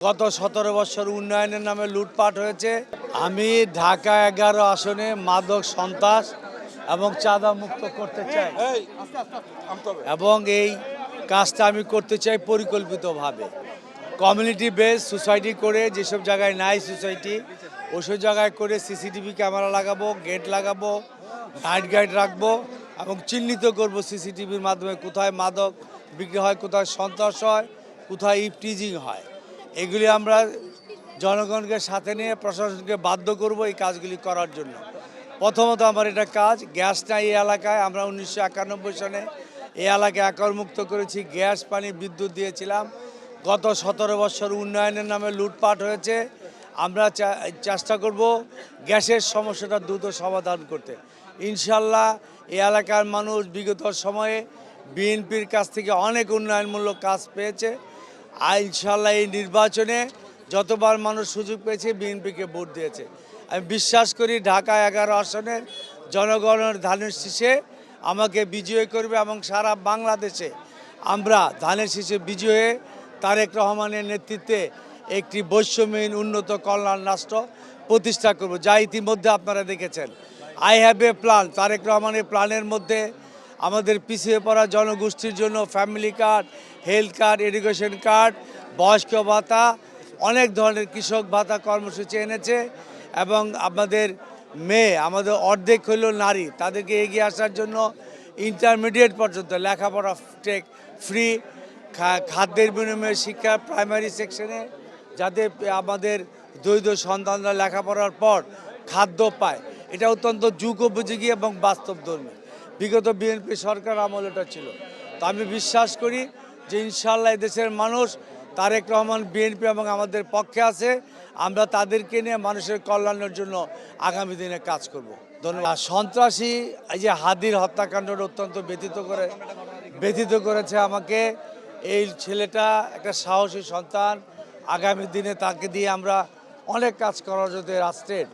গত 17 বছর উন্নয়নের নামে লুটপাট হয়েছে। আমি ঢাকা 11 আসনে মাদক সন্ত্রাস এবং চাঁদা মুক্ত করতে চাই এবং এই কাজটা আমি করতে চাই পরিকল্পিতভাবে। কমিউনিটি বেস সোসাইটি করে, যেসব জায়গায় নাই সোসাইটি ওইসব জায়গায় করে সিসিটিভি ক্যামেরা লাগাবো, গেট লাগাবো, নাইট গাইড রাখবো এবং চিহ্নিত করব সিসিটিভির মাধ্যমে কোথায় মাদক বিক্রি হয়, কোথায় সন্ত্রাস হয়, কোথায় ইভটিজিং হয়। এগুলি আমরা জনগণকে সাথে নিয়ে প্রশাসনকে বাধ্য করব এই কাজগুলি করার জন্য। প্রথমত আমার এটা কাজ, গ্যাস নাই এই এলাকায়। আমরা 1991 সনে এই এলাকায় একরমুক্ত করেছি, গ্যাস পানি বিদ্যুৎ দিয়েছিলাম। গত 17 বছর উন্নয়নের নামে লুটপাট হয়েছে। আমরা চেষ্টা করব গ্যাসের সমস্যাটা দ্রুত সমাধান করতে। ইনশাল্লাহ এই এলাকার মানুষ বিগত সময়ে বিএনপির কাছ থেকে অনেক উন্নয়নমূলক কাজ পেয়েছে। আর ইনশাল্লাহ এই নির্বাচনে যতবার মানুষ সুযোগ পেয়েছে বিএনপিকে ভোট দিয়েছে। আমি বিশ্বাস করি ঢাকা 11 আসনের জনগণের ধানের শীষে আমাকে বিজয়ী করবে এবং সারা বাংলাদেশে আমরা ধানের শীষে বিজয়ী হয়ে তারেক রহমানের নেতৃত্বে একটি বৈষম্যহীন উন্নত কল্যাণ রাষ্ট্র প্রতিষ্ঠা করব, যা ইতিমধ্যে আপনারা দেখেছেন। I have a plan. Tarique রহমানের প্ল্যানের মধ্যে আমাদের পিছিয়ে পড়া জনগোষ্ঠীর জন্য family card, health card, education card, বয়স্ক ভাতা, অনেক ধরনের কৃষক ভাতা কর্মসূচি এনেছে এবং আমাদের আমাদের অর্ধেক হইল নারী, তাদেরকে এগিয়ে আসার জন্য ইন্টারমিডিয়েট পর্যন্ত লেখাপড়া ফ্রি, খাদ্যের বিনিময়ে শিক্ষা প্রাইমারি সেকশনে, যাতে আমাদের দরিদ্র সন্তানরা লেখাপড়ার পর খাদ্য পায়। এটা অত্যন্ত যুগোপযোগী এবং বাস্তবধর্মী। বিগত বিএনপি সরকার আমল এটা ছিল। তো আমি বিশ্বাস করি যে ইনশাল্লাহ দেশের মানুষ তারেক রহমান, বিএনপি এবং আমাদের পক্ষে আছে। আমরা তাদেরকে নিয়ে মানুষের কল্যাণের জন্য আগামী দিনে কাজ করব। ধন্যবাদ। সন্ত্রাসী এই যে হাদির হত্যাকাণ্ডটা অত্যন্ত ব্যথিত করেছে আমাকে। এই ছেলেটা একটা সাহসী সন্তান। আগামী দিনে তাকে দিয়ে আমরা অনেক কাজ করার জন্য রাষ্ট্রের